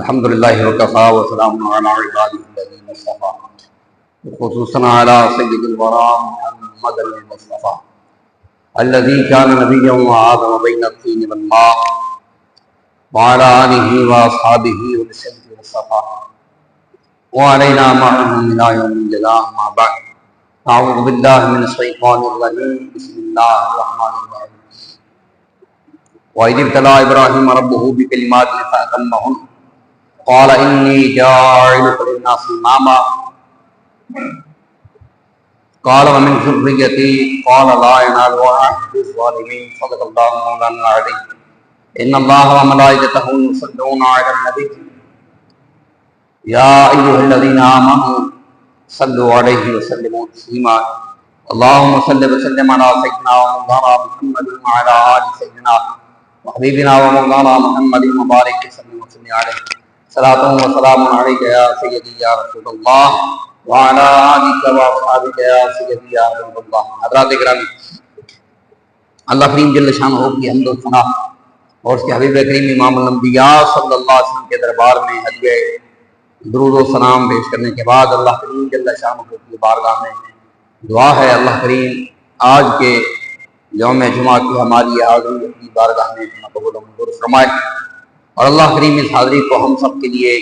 الحمد لله وكفى وسلام على عباده الذين اصطفى خصوصا على سيد الورى محمد المصطفى الذي كان نبيا وآدم بين الطين والماء وعلى آله وأصحابه والسلف والصفا وعلينا معهم إلى يوم الجزاء. ما بعد، أعوذ بالله من الشيطان الرجيم. بسم الله الرحمن الرحيم. وإذ ابتلى إبراهيم ربه بكلمات فأتمهن قال إني جاعلك للناس إماما قال ومن ذريتي قال لا ينال عهد الظالمين. صدق الله مولانا العظيم. إن الله وملائكته يصلون على النبي يا أيها الذين آمنوا صلوا عليه وسلموا تسليما. اللهم صل وسلم على سيدنا ومولانا محمد وعلى آل سيدنا وحبيبنا ومولانا محمد مبارك وسلم عليه. صلاۃ و سلام علیک یا سیدی یا رسول اللہ وعلی آلک و اصحابک یا سیدی یا رسول اللہ. حضرات گرامی، اللہ کریم جل شانہ کی حمد و ثنا اور اس کے حبیب کریم امام الانبیاء صلی اللہ علیہ وسلم کے دربار میں ہدیہ درود و سلام پیش کرنے کے بعد اللہ کریم جل شانہ کی بارگاہ میں دعا ہے اللہ کریم آج کے یوم جمعہ کی ہماری حاضری اپنی بارگاہ میں قبول و منظور فرمائے اور اللہ کریم اس حاضری کو ہم سب کے لیے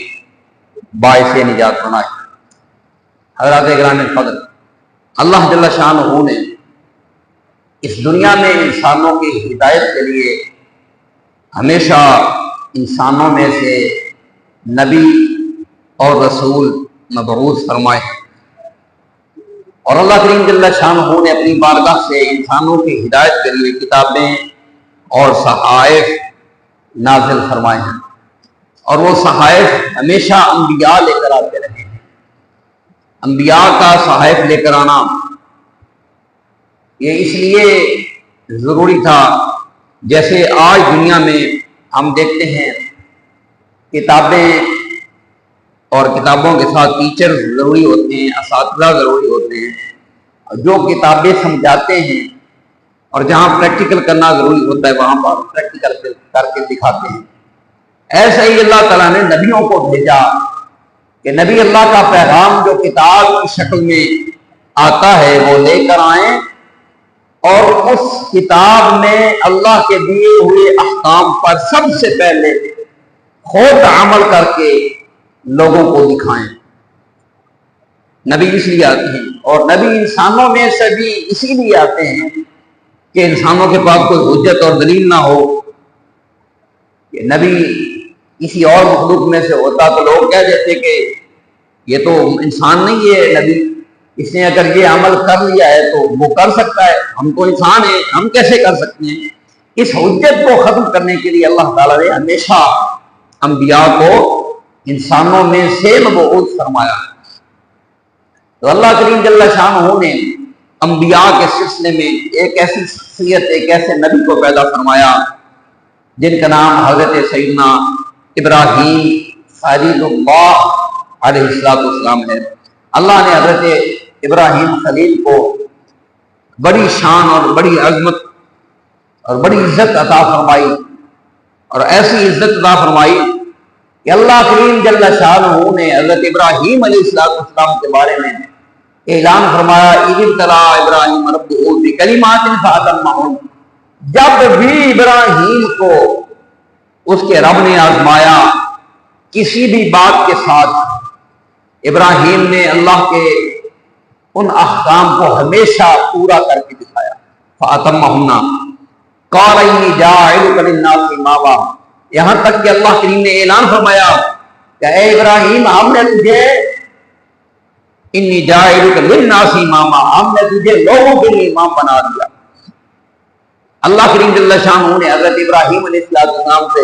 باعث نجات بنائے. حضرات گرامی الفضل، اللہ جل شانہ نے اس دنیا میں انسانوں کی ہدایت کے لیے ہمیشہ انسانوں میں سے نبی اور رسول مبعوث فرمائے اور اللہ کریم جل شانہ نے اپنی بارگاہ سے انسانوں کی ہدایت کے لیے کتابیں اور صحائف نازل فرمائے ہیں اور وہ صحائف ہمیشہ انبیاء لے کر آتے رہے ہیں. انبیاء کا صحائف لے کر آنا یہ اس لیے ضروری تھا جیسے آج دنیا میں ہم دیکھتے ہیں کتابیں اور کتابوں کے ساتھ ٹیچر ضروری ہوتے ہیں، اساتذہ ضروری ہوتے ہیں جو کتابیں سمجھاتے ہیں اور جہاں پریکٹیکل کرنا ضروری ہوتا ہے وہاں پر پریکٹیکل کر کے دکھاتے ہیں. ایسا ہی اللہ تعالیٰ نے نبیوں کو بھیجا کہ نبی اللہ کا پیغام جو کتاب کی شکل میں آتا ہے وہ لے کر آئیں اور اس کتاب میں اللہ کے دیے ہوئے احکام پر سب سے پہلے خود عمل کر کے لوگوں کو دکھائیں. نبی اس لیے آتے ہیں اور نبی انسانوں میں سے بھی اسی لیے آتے ہیں کہ انسانوں کے پاس کوئی حجت اور دلیل نہ ہو. کہ نبی کسی اور مخلوق میں سے ہوتا تو لوگ کہہ دیتے کہ یہ تو انسان نہیں ہے نبی، اس نے اگر یہ عمل کر لیا ہے تو وہ کر سکتا ہے، ہم تو انسان ہیں، ہم کیسے کر سکتے ہیں. اس حجت کو ختم کرنے کے لیے اللہ تعالیٰ نے ہمیشہ انبیاء کو انسانوں میں سے مبعوث فرمایا. تو اللہ کریم جل شانہ نے انبیاء کے سلسلے میں ایک ایسی شخصیت، ایک ایسے نبی کو پیدا فرمایا جن کا نام حضرت سیدنا ابراہیم خلیل اللہ علیہ السلام ہے. اللہ نے حضرت ابراہیم خلیل کو بڑی شان اور بڑی عظمت اور بڑی عزت عطا فرمائی اور ایسی عزت عطا فرمائی کہ اللہ کریم جل شانہ نے حضرت ابراہیم علیہ السلام کے بارے میں اعلان فرمایا اذ ابتلی ابراہیم ربہ بکلمات فاتمہن. جب بھی ابراہیم کو اس کے رب نے آزمایا کسی بھی بات کے ساتھ، ابراہیم نے اللہ کے ان احکام کو ہمیشہ پورا کر کے دکھایا. فاتمہن قال انی جاعلک للناس اماما. یہاں تک کہ اللہ کریم نے اعلان فرمایا کہ اے ابراہیم ہم نے تجھے انی جاعلک للناس اماما، ہم نے تجھے لوگوں کے لیے امام بنا دیا. اللہ کریم جل شانہ نے حضرت ابراہیم علیہ السلام سے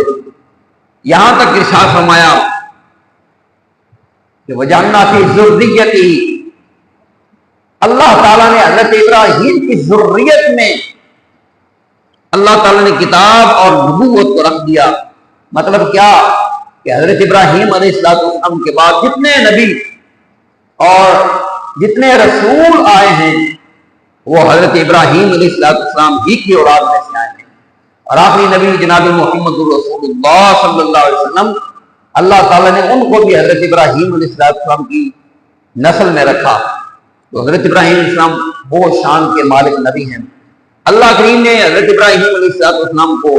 یہاں تک ارشاد فرمایا کہ وجعلنا فی ذریتہ، اللہ تعالیٰ نے حضرت ابراہیم کی ذریت میں اللہ تعالیٰ نے کتاب اور نبوت کو رکھ دیا. مطلب کیا کہ حضرت ابراہیم علیہ السلام کے بعد جتنے نبی اور جتنے رسول آئے ہیں وہ حضرت ابراہیم علیہ السلام ہی کی اولاد میں سے آئے ہیں. اور آخری نبی جناب محمد رسول اللہ صلی اللہ علیہ وسلم اللہ تعالیٰ نے ان کو بھی حضرت ابراہیم علیہ السلام کی نسل میں رکھا. تو حضرت ابراہیم علیہ السلام وہ شان کے مالک نبی ہیں. اللہ کریم نے حضرت ابراہیم علیہ السلام کو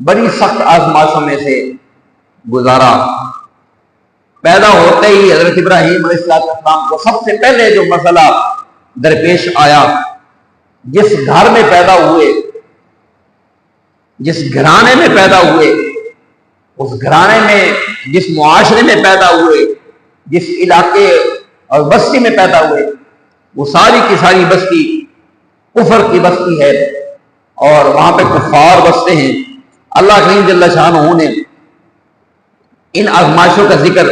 بڑی سخت آزمائشوں میں سے گزارا. پیدا ہوتے ہی حضرت ابراہیم علیہ السلام کو سب سے پہلے جو مسئلہ درپیش آیا، جس گھر میں پیدا ہوئے، جس گھرانے میں پیدا ہوئے، اس گھرانے میں جس معاشرے میں پیدا ہوئے، جس علاقے اور بستی میں پیدا ہوئے، وہ ساری کی ساری بستی کفر کی بستی ہے اور وہاں پہ کفار بستے ہیں. اللہ کریم جل شانہ نے ان آزمائشوں کا ذکر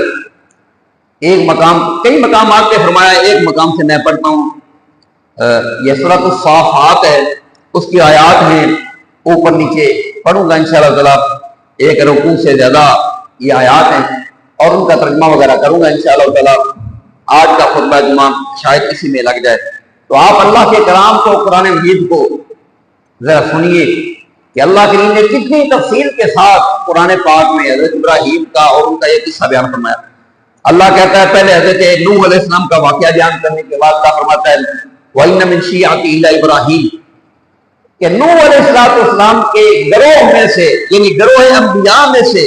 ایک مقام، کئی مقامات پہ فرمایا. ایک مقام سے میں پڑھتا ہوں، یہ سورۃ الصافات ہے، اس کی آیات ہیں اوپر نیچے پڑھوں گا انشاءاللہ تعالی. ایک رکوع سے زیادہ یہ آیات ہیں اور ان کا ترجمہ وغیرہ کروں گا انشاءاللہ تعالی. آج کا خطبہ جمعہ شاید اسی میں لگ جائے. تو آپ اللہ کے کلام کو، قرآن مجید کو ذرا سنیے کہ اللہ کریم نے کتنی تفصیل کے ساتھ قرآن پاک میں حضرت ابراہیم کا اور ان کا ایک قصہ بیان فرمایا. اللہ کہتا ہے پہلے حضرت نوح علیہ السلام کا واقعہ بیان کرنے کے بعد اللہ فرماتا ہے وَإِنَّ مِن شِيعَتِهِ لَإِبْرَاهِيمَ، کہ نوح علیہ السلام کے گروہ میں سے، یعنی گروہ انبیاء میں سے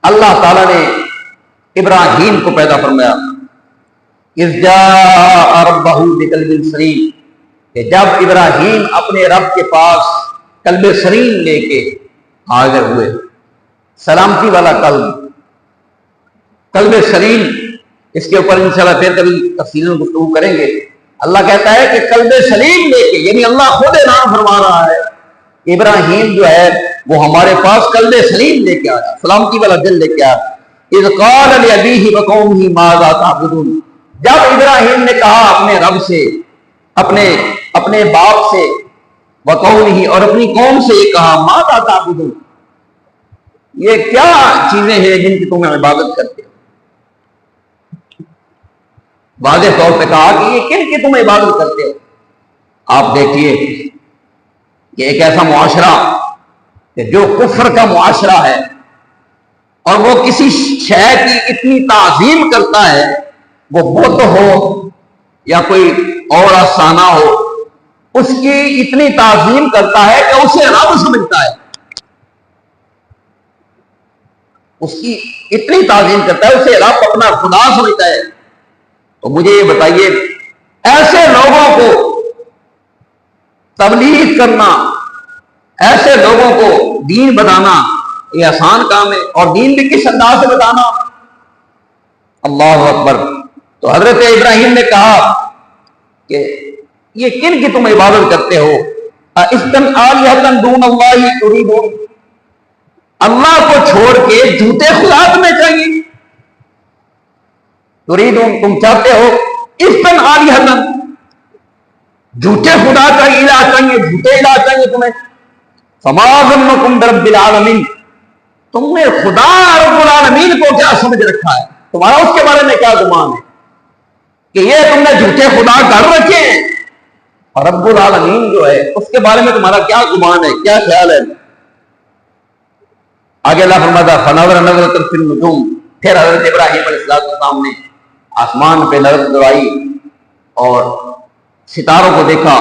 اللہ تعالیٰ نے ابراہیم کو پیدا فرمایا. اِذْ جَاءَ رَبَّهُ بِقَلْبٍ سَلِيمٍ، کہ جب ابراہیم اپنے رب کے پاس قلب سلیم لے کے حاضر ہوئے. سلامتی والا قلب سلیم، اس کے اوپر انشاءاللہ پھر کبھی تفصیل گفتگو کریں گے. اللہ کہتا ہے کہ قلب سلیم لے کے، یعنی اللہ خود اعلان فرما رہا ہے ابراہیم جو ہے وہ ہمارے پاس قلب سلیم لے کے آیا، سلامتی والا دل لے کے آیا. اذ قال لأبیہ وقومہ ماذا تعبدون، جب ابراہیم نے کہا اپنے رب سے، اپنے باپ سے، وقومہ اور اپنی قوم سے یہ کہا ماذا تعبدون، یہ کیا چیزیں ہیں جن کی تم عبادت کرتے ہو. واضح طور پہ کہا کہ یہ کن کی تم عبادت کرتے ہو. آپ دیکھیے کہ ایک ایسا معاشرہ کہ جو کفر کا معاشرہ ہے اور وہ کسی شے کی اتنی تعظیم کرتا ہے، وہ بت ہو یا کوئی اور افسانہ ہو، اس کی اتنی تعظیم کرتا ہے کہ اسے رب سمجھتا ہے، اس کی اتنی تعظیم کرتا ہے، اسے رب اپنا خدا سمجھتا ہے. تو مجھے یہ بتائیے ایسے لوگوں کو تبلیغ کرنا، ایسے لوگوں کو دین بتانا یہ آسان کام ہے، اور دین بھی کس انداز سے بتانا. اللہ اکبر. تو حضرت ابراہیم نے کہا کہ یہ کن کی تم عبادت کرتے ہو. اِذْتَنْ آلِهَةً دُونَ اللَّهِ تُرِيدُونَ، اللہ کو چھوڑ کے جھوٹے خدا تمہیں چاہیے. تُرِيدُونَ تم چاہتے ہو، اِذْتَنْ آلِهَةً جھوٹے خدا کا الہ چاہیے، جھوٹے الہ چاہیے تمہیں. فَمَا ظَنُّكُمْ بِرَبِّ الْعَالَمِينَ، تم نے خدا رب العالمین کو کیا سمجھ رکھا ہے، تمہارا اس کے بارے میں کیا گمان ہے کہ یہ تم نے جھوٹے خدا کر رکھے ہیں، اور رب العالمین جو ہے اس کے بارے میں تمہارا کیا گمان ہے، کیا خیال ہے. آگے اللہ فرماتا فَنَظَرَ نَظْرَةً فِي النُّجُومِ، پھر حضرت ابراہیم علیہ السلام نے آسمان پہ نظر دوڑائی اور ستاروں کو دیکھا،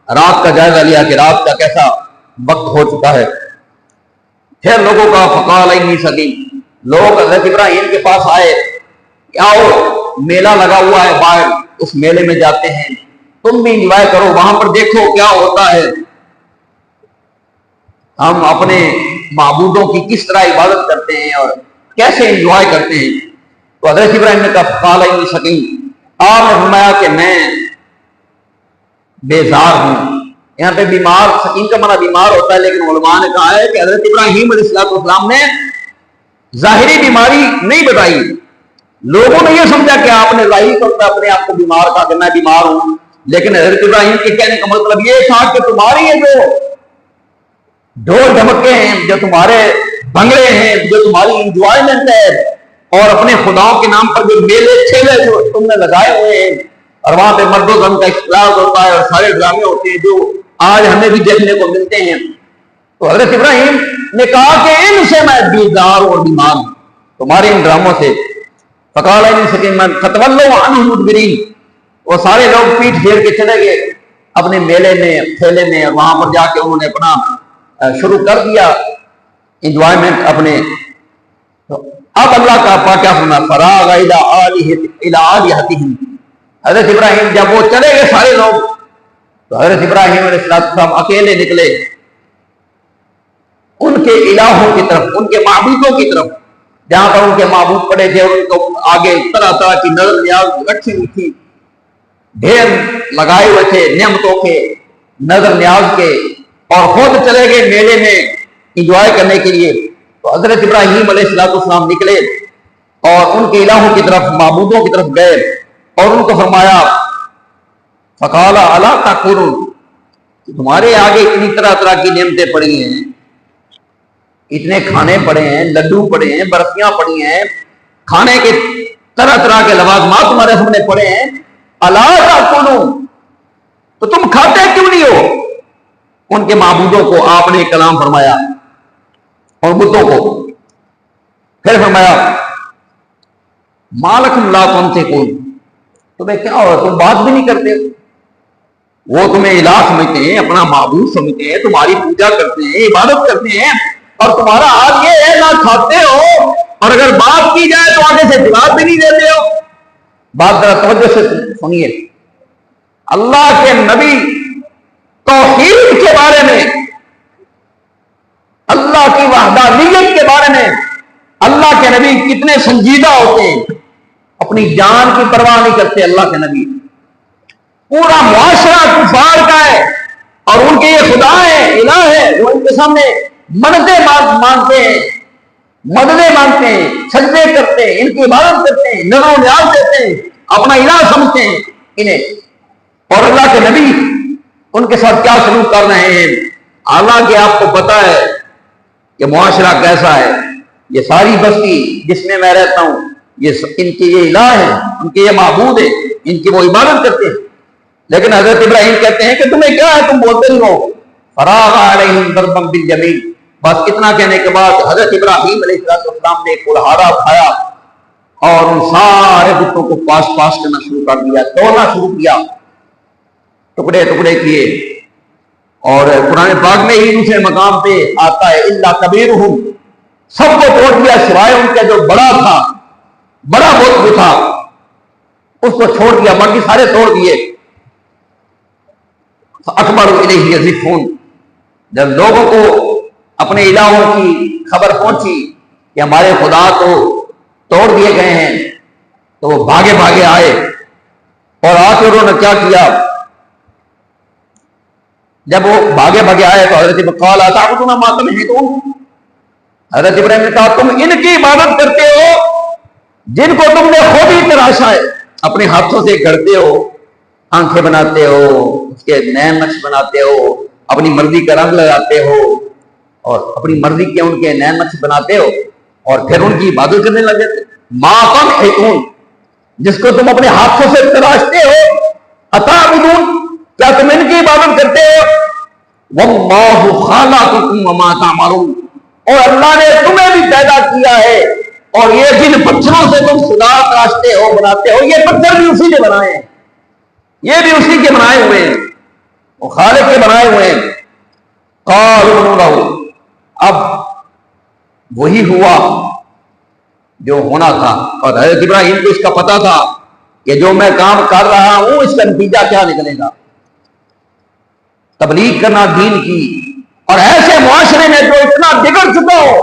رات کا جائزہ لیا کہ رات کا کیسا وقت ہو چکا ہے. پھر لوگوں کا فقال انی سقیم، لوگ حضرت ابراہیم کے پاس آئے کہ آؤ میلہ لگا ہوا ہے باہر، اس میلے میں جاتے ہیں، تم بھی انجوائے کرو، وہاں پر دیکھو کیا ہوتا ہے، ہم اپنے معبودوں کی کس طرح عبادت کرتے ہیں اور کیسے انجوائے کرتے ہیں. تو حضرت ابراہیم نے کہا فقال انی سقیم، آپ نے فرمایا کہ میں بیزار ہوں. یہاں پہ بیمار، سقیم کا معنی بیمار ہوتا ہے، لیکن علماء نے کہا ہے کہ حضرت ابراہیم علیہ السلام نے ظاہری بیماری نہیں بتائی. لوگوں نے یہ سمجھا کہ آپ نے ظاہری طور پر اپنے آپ کو بیمار کہا کہ میں بیمار ہوں، لیکن حضرت ابراہیم کے کہنے کا مطلب یہ تھا کہ تمہاری یہ جو ڈھول ڈھمکے ہیں، جو تمہارے بنگلے ہیں، جو تمہاری انجوائمنٹ ہے، اور اپنے خداؤں کے نام پر جو میلے ٹھیلے جو تم نے لگائے ہوئے ہیں، اور وہاں پہ مرد و زن کا اختلاط ہوتا ہے اور سارے ڈرامے ہوتے ہیں جو آج ہمیں بھی دیکھنے کو ملتے ہیں، تو حضرت ابراہیم نے کہا کہ ان سے میں بیدار اور بیمار ہوں، تمہارے ان ڈراموں سے۔ فقال ان سکیمن فتولوا عنہ مدبرین، وہ سارے لوگ پیٹ پھیر کے چلے گئے اپنے میلے میں، ٹھیلے میں، اور وہاں پر جا کے انہوں نے اپنا شروع کر دیا انجوائمنٹ اپنے۔ اب اللہ کا پاک کیا فرما، فراغ الی آلہتہم، حضرت ابراہیم جب وہ چلے گئے سارے لوگ، تو حضرت ابراہیم علیہ السلام اکیلے نکلے ان کے الہوں کی طرف، ان کے معبودوں کی طرف، جہاں پر ان کے معبود پڑے تھے، ان کو آگے طرح طرح کی نظر نیاز رکھی ہوئی تھی، ڈھیر لگائے ہوئے تھے نعمتوں کے، نظر نیاز کے، اور خود چلے گئے میلے میں انجوائے کرنے کے لیے۔ تو حضرت ابراہیم علیہ السلام نکلے اور ان کے الہوں کی طرف، معبودوں کی طرف گئے اور ان کو فرمایا، فقال الا تاکلون، تمہارے آگے اتنی طرح طرح کی نعمتیں پڑی ہیں، اتنے کھانے پڑے ہیں، لڈو پڑے ہیں، برفیاں پڑی ہیں، کھانے کے طرح طرح کے لوازمات تمہارے سامنے پڑے ہیں، الا تاکلون، تو تم کھاتے کیوں نہیں ہو؟ ان کے معبودوں کو آپ نے کلام فرمایا اور بتوں کو، پھر فرمایا مالکم لا تنطقون، تمہیں کیا ہوا، تم بات بھی نہیں کرتے؟ وہ تمہیں الہ سمجھتے ہیں، اپنا معبود سمجھتے ہیں، تمہاری پوجا کرتے ہیں، عبادت کرتے ہیں، اور تمہارا حال یہ ہے، نہ کھاتے ہو، اور اگر بات کی جائے تو آگے سے جواب بھی نہیں دیتے ہو۔ بات ذرا توجہ سے سنیے، اللہ کے نبی توحید کے بارے میں، اللہ کی وحدانیت کے بارے میں اللہ کے نبی کتنے سنجیدہ ہوتے ہیں، اپنی جان کی پرواہ نہیں کرتے اللہ کے نبی۔ پورا معاشرہ کفار کا ہے اور ان کے یہ خدا ہے، الہ ہے، وہ ان کے سامنے منتیں مانتے ہیں، مددیں مانگتے ہیں، سجدے کرتے ہیں، ان کی عبادت کرتے ہیں، نظر و نیاز دیتے ہیں، اپنا الہ سمجھتے ہیں انہیں، اور اللہ کے نبی ان کے ساتھ کیا سلوک کر رہے ہیں۔ حالانکہ آپ کو پتا ہے کہ معاشرہ کیسا ہے، یہ ساری بستی جس میں میں رہتا ہوں، ان کے یہ الہ ہیں، ان کے یہ معبود ہیں، ان کی وہ عبادت کرتے ہیں، لیکن حضرت ابراہیم کہتے ہیں کہ تمہیں کیا ہے، تم بولتے نہیں ہو۔ فراغ علیہم ضربا بالجمیل، بس اتنا کہنے کے بعد حضرت ابراہیم علیہ السلام نے کلہاڑا اٹھایا اور ان سارے بتوں کو پاس پاس کرنا شروع کر دیا، توڑنا شروع کیا، ٹکڑے ٹکڑے کیے۔ اور قرآن پاک میں ہی دوسرے مقام پہ آتا ہے الا کبیرہم، سب کو توڑ دیا سوائے ان کا جو بڑا تھا، بڑا بت تھا، اس کو چھوڑ دیا، باقی سارے توڑ دیے۔ اکبر الیہ یزفون، جب لوگوں کو اپنے الہوں کی خبر پہنچی کہ ہمارے خدا تو توڑ دیے گئے ہیں، تو وہ بھاگے بھاگے آئے، اور آ کے انہوں نے کیا کیا، جب وہ بھاگے بھاگے آئے تو حضرت قال اتعبدون ما تنحتون، حضرت ابراہیم نے کہا تم ان کی عبادت کرتے ہو جن کو تم نے خود ہی تراشا ہے، اپنے ہاتھوں سے گھڑتے ہو، آنکھیں بناتے ہو، اس کے نئے نقش بناتے ہو، اپنی مرضی کا رنگ لگاتے ہو، اور اپنی مرضی کے ان کے نئے نقش بناتے ہو، اور پھر ان کی عبادت کرنے لگے تھے۔ ما تنحتون، جس کو تم اپنے ہاتھوں سے تراشتے ہو، اتعبدون، کیا تم ان کی عبادت کرتے ہو؟ واللہ خلقکم وما تعملون، اور اللہ نے تمہیں بھی پیدا کیا ہے، اور یہ جن پتھروں سے تم خدا تراشتے ہو، بناتے ہو، یہ پتھر بھی اسی نے بنائے ہیں، یہ بھی اسی کے بنائے ہوئے ہیں، وہ خالق کے بنائے ہوئے ہیں۔ قالوا ابنوا لہ، اب وہی ہوا جو ہونا تھا، اور حضرت ابراہیم کو اس کا پتا تھا کہ جو میں کام کر رہا ہوں اس کا نتیجہ کیا نکلے گا، تبلیغ کرنا دین کی، اور ایسے معاشرے میں جو اتنا بگڑ چکا ہو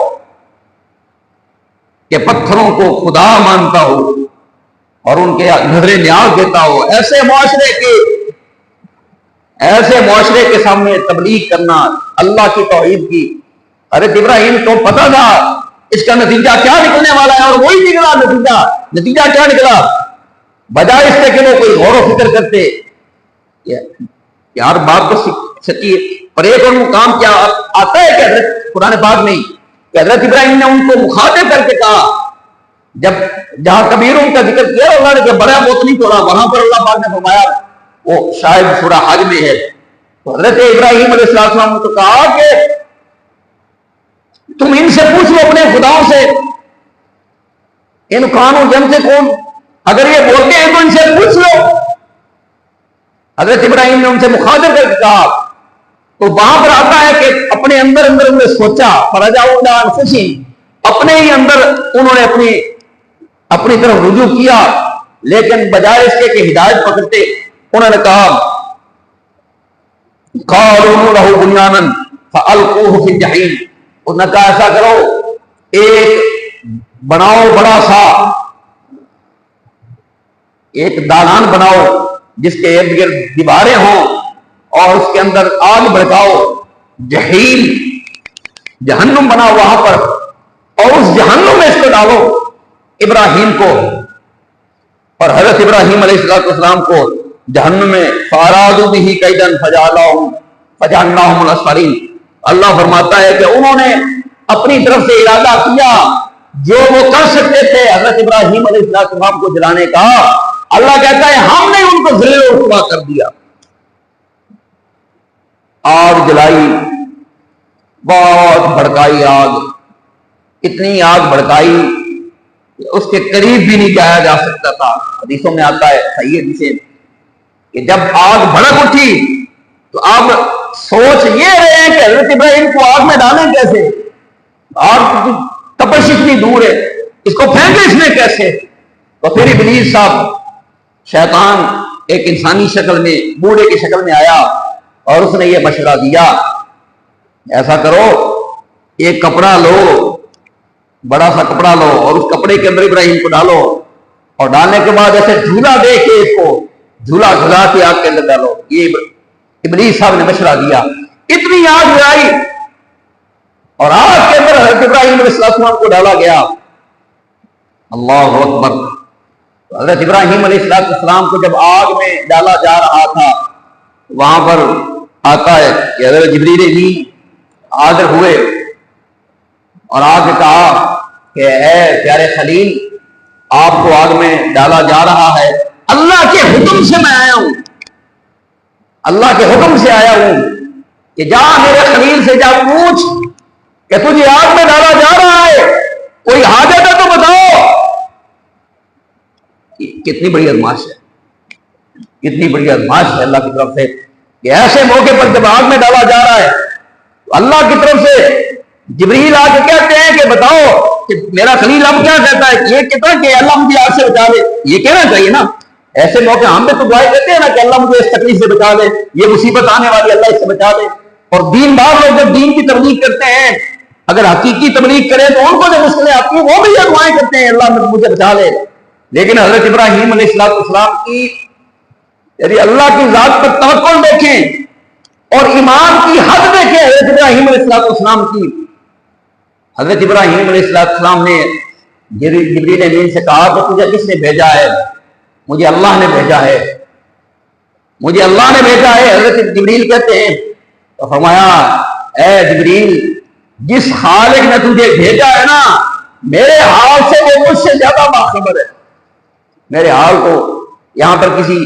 کہ پتھروں کو خدا مانتا ہو اور ان کے نظر نیاز دیتا ہو، ایسے معاشرے کے سامنے تبلیغ کرنا اللہ کی توحید کی۔ حضرت ابراہیم کو پتا تھا اس کا نتیجہ کیا نکلنے والا ہے، اور وہی نکلا نتیجہ کیا نکلا، بجائے اس سے کہ وہ کوئی غور و فکر کرتے یار بات تو سچی ہے، اور ایک اور مقام کیا آتا ہے کہ حضرت قرآن پاک میں کہ حضرت ابراہیم نے ان کو مخاطب کر کے کہا، جب جہاں کبیروں کا ذکر کیا اللہ نے کہ بڑا بت نہیں توڑا، وہاں پر اللہ پاک نے فرمایا، وہ شاید سورہ حج میں ہے، تو حضرت ابراہیم علیہ السلام نے تو کہا کہ تم ان سے پوچھ لو اپنے خداؤں سے، ان کانوں جن سے کون، اگر یہ بولتے ہیں تو ان سے پوچھ لو۔ حضرت ابراہیم نے ان سے مخاطب کر کے کہا، تو وہاں پر آتا ہے کہ اپنے اندر انہوں نے سوچا، فرجعوا الی انفسہم، اپنے ہی اندر انہوں نے اپنی طرف رجوع کیا، لیکن بجائے اس کے کہ ہدایت پکڑتے انہوں نے کہا قالوا لہ بنیانا فالقوہ فی الجحیم، انہوں نے کہا ایسا کرو، ایک بناؤ بڑا سا ایک دالان بناؤ جس کے ارد گرد دیواریں ہوں اور اس کے اندر آگ بھڑکاؤ، جحیم جہنم بناؤ وہاں پر، اور اس جہنم میں اس کو ڈالو ابراہیم کو اور حضرت ابراہیم علیہ السلام کو جہنم میں، فارادوا بہ کیدا فجعلناہم الاسفلین۔ اللہ فرماتا ہے کہ انہوں نے اپنی طرف سے ارادہ کیا جو وہ کر سکتے تھے حضرت ابراہیم علیہ السلام کو جلانے کا، اللہ کہتا ہے ہم نے ان کو ذلیل و رسوا کر دیا۔ آگ جلائی، بہت بھڑکائی آگ، اتنی آگ بھڑکائی کہ اس کے قریب بھی نہیں جایا جا سکتا تھا۔ حدیثوں میں آتا ہے صحیح حدیث کہ جب آگ بھڑک اٹھی تو اب سوچ یہ رہے ہیں کہ حضرت ابراہیم کو آگ میں ڈالیں کیسے، آگ کی تپش اتنی دور ہے، اس کو پھینکے اس میں کیسے۔ تو پھر ابلیس صاحب شیطان ایک انسانی شکل میں، بوڑھے کی شکل میں آیا اور اس نے یہ مشورہ دیا، ایسا کرو ایک کپڑا لو، بڑا سا کپڑا لو اور اس کپڑے کے اندر ابراہیم کو ڈالو، اور ڈالنے کے بعد ایسے جھولا دے کے اس کو جھولا جھلا کے آگ کے اندر ڈالو۔ یہ ابلیس صاحب نے مشورہ دیا، اتنی آگ جلائی اور آگ کے اندر حضرت ابراہیم علیہ السلام کو ڈالا گیا۔ اللہ اکبر۔ حضرت ابراہیم علیہ السلام کو جب آگ میں ڈالا جا رہا تھا، وہاں پر آتا ہے کہ حضرت جبریل امین حاضر ہوئے اور آ کے کہا کہ اے پیارے خلیل، آپ کو آگ میں ڈالا جا رہا ہے، اللہ کے حکم سے میں آیا ہوں، اللہ کے حکم سے آیا ہوں کہ جا میرے خلیل سے جا پوچھ کہ تجھے آگ میں ڈالا جا رہا ہے، کوئی حاجت ہے تو بتاؤ۔ کتنی بڑی آزمائش ہے، کتنی بڑی آزمائش ہے اللہ کی طرف سے کہ ایسے موقع پر جب آگ میں ڈالا جا رہا ہے تو اللہ کی طرف سے جبریل آ کے کہتے ہیں کہ بتاؤ کہ میرا خلیل اب کیا کہتا ہے، یہ کہتا ہے کہ اللہ مجھے آگ سے بچا لے، یہ کہنا چاہیے نا۔ ایسے موقع ہم بھی تو دعائیں کرتے ہیں نا کہ اللہ مجھے اس تکلیف سے بچا لے، یہ مصیبت آنے والی اللہ اس سے بچا لے۔ اور دین دار لوگ جب دین کی تبلیغ کرتے ہیں، اگر حقیقی تبلیغ کریں تو ان کو جب مشکلیں آتی ہیں وہ بھی یہ دعائیں کرتے ہیں اللہ مجھے بچا لے۔ لیکن حضرت ابراہیم علیہ السلام کی یعنی اللہ کی ذات پر توکل دیکھیں اور ایمان کی حد دیکھیں حضرت ابراہیم علیہ السلام کی۔ حضرت ابراہیم علیہ السلام نے جبریل امین سے کہا کہ تجھے کس نے بھیجا ہے؟ مجھے اللہ نے بھیجا ہے، مجھے اللہ نے بھیجا ہے۔ حضرت جبریل کہتے ہیں تو فرمایا اے جبریل، جس خالق نے تجھے بھیجا ہے نا، میرے حال سے وہ مجھ سے زیادہ باخبر ہے، میرے حال کو۔ یہاں پر کسی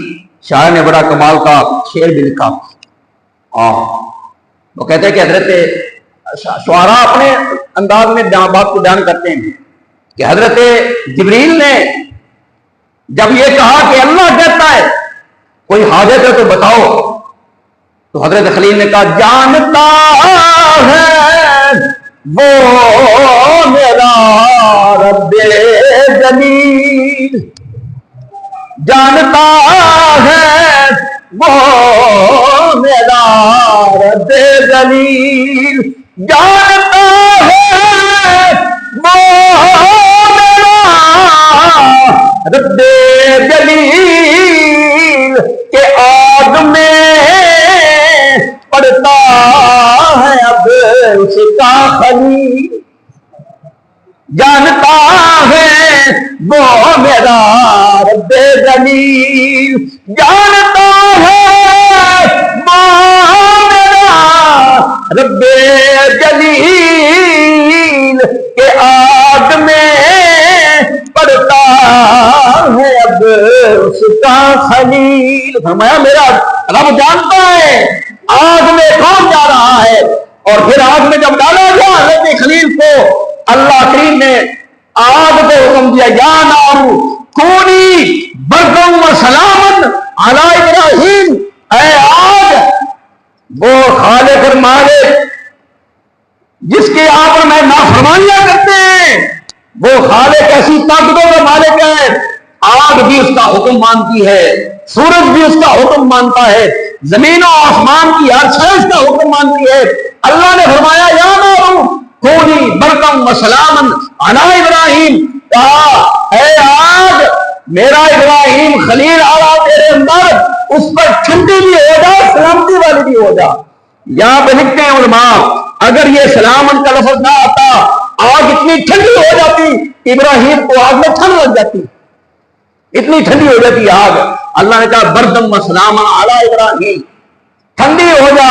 شاعر نے بڑا کمال کا شعر بھی لکھا، وہ کہتے ہیں کہ حضرت شعراء اپنے انداز میں بات کو بیان کرتے ہیں کہ حضرت جبریل نے جب یہ کہا کہ اللہ کہتا ہے کوئی حاجت ہے تو بتاؤ، تو حضرت خلیل نے کہا جانتا ہے وہ میرا رب جلیل، جانتا ہے وہ میرا رب جلیل، جانتا ہے وہ میرا رب جلیل کہ آگ میں پڑتا ہے اب اس کا خلیل، جانتا ہے وہ میرا رب جلیل، جانتا ہے وہ میرا رب جلیل کہ آگ میں پڑتا ہے اب اس کا خلیل۔ فرمایا میرا رب جانتا ہے آگ میں کون جا رہا ہے، اور پھر آگ میں جب ڈالا گیا حضرت خلیل کو اللہ کریم نے آگ کو حکم دیا یا نارو کونی بردم و سلامن علی ابراہیم، اے آگ وہ خالق اور مالک جس کے آپ اور میں نافرمانیاں کرتے ہیں، وہ خالق ایسی طاقتوں کا مالک ہے، آگ بھی اس کا حکم مانتی ہے، سورج بھی اس کا حکم مانتا ہے، زمین و آسمان کی ہر شے اس کا حکم مانتی ہے۔ اللہ نے فرمایا یا نارو کونی برقم و سلامن علی ابراہیم، کہا اے آگ میرا ابراہیم خلیل آیا تیرے اندر، اس پر ٹھنڈی بھی ہو جا سلامتی والی بھی ہو جا۔ یہاں پہ لکھتے ہیں علماء اگر یہ سلامن کا لفظ نہ آتا آگ اتنی ٹھنڈی ہو جاتی، ابراہیم کو آگ میں ٹھنڈ لگ جاتی، اتنی ٹھنڈی ہو جاتی آگ۔ اللہ نے کہا بردم و سلامن علی ابراہیم، ٹھنڈی ہو جا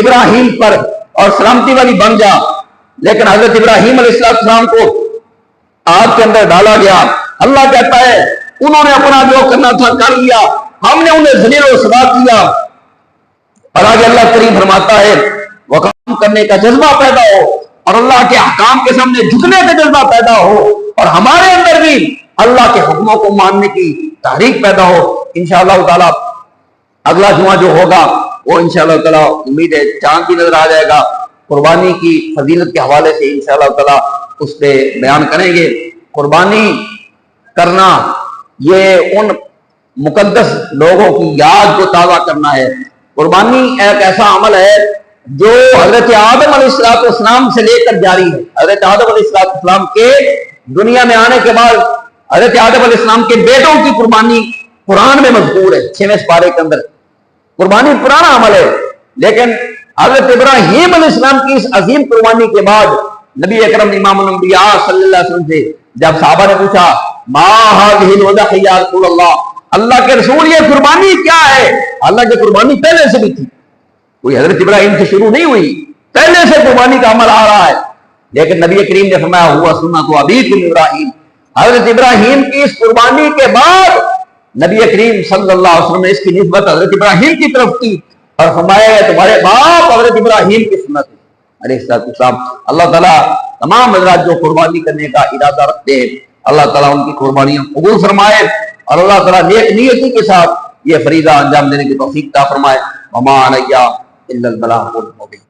ابراہیم پر اور سلامتی والی بن جا۔ لیکن حضرت ابراہیم علیہ السلام کو آگ کے اندر ڈالا گیا۔ اللہ کہتا ہے انہوں نے اپنا جو کرنا تھا کر لیا، ہم نے انہیں ذلیل و رسوا کیا۔ اور آگے اللہ کریم فرماتا ہے وہ کام کرنے کا جذبہ پیدا ہو اور اللہ کے احکام کے سامنے جھکنے کا جذبہ پیدا ہو، اور ہمارے اندر بھی اللہ کے حکموں کو ماننے کی تحریک پیدا ہو۔ انشاءاللہ تعالی اگلا جمعہ جو ہوگا وہ انشاءاللہ تعالی امید ہے چاند بھی نظر آ جائے گا، قربانی کی فضیلت کے حوالے سے انشاءاللہ تعالی اس پہ بیان کریں گے۔ قربانی کرنا یہ ان مقدس لوگوں کی یاد کو تازہ کرنا ہے۔ قربانی ایک ایسا عمل ہے جو حضرت آدم علیہ السلام سے لے کر جاری ہے۔ حضرت آدم علیہ السلام کے دنیا میں آنے کے بعد حضرت آدم علیہ السلام کے بیٹوں کی قربانی قرآن میں مذکور ہے 6ویں سپارے کے اندر۔ قربانی پرانا عمل ہے، لیکن حضرت ابراہیم علیہ السلام کی اس عظیم قربانی کے بعد نبی اکرم امام الانبیاء صلی اللہ علیہ وسلم سے جب صحابہ نے پوچھا ما هذه الوضحیہ یا رسول اللہ کے رسول یہ قربانی کیا ہے؟ اللہ کی قربانی پہلے سے بھی تھی، کوئی حضرت ابراہیم سے شروع نہیں ہوئی، پہلے سے قربانی کا عمل آ رہا ہے۔ لیکن نبی کریم نے فرمایا ہوا سنت ابیکم ابراہیم، حضرت ابراہیم کی اس قربانی کے بعد نبی کریم صلی اللہ علیہ وسلم نے اس کی نسبت حضرت ابراہیم کی طرف کی اور فرمایا ہے تمہارے باپ حضرت ابراہیم کی سنت ہے علیہ السلام۔ اللہ تعالیٰ تمام حضرات جو قربانی کرنے کا ارادہ رکھتے ہیں اللہ تعالیٰ ان کی قربانیاں قبول فرمائے، اور اللہ تعالیٰ نیک نیتی کے ساتھ یہ فریضہ انجام دینے کی توفیق عطا فرمائے۔ وما علیہ الا البلاغ المبین۔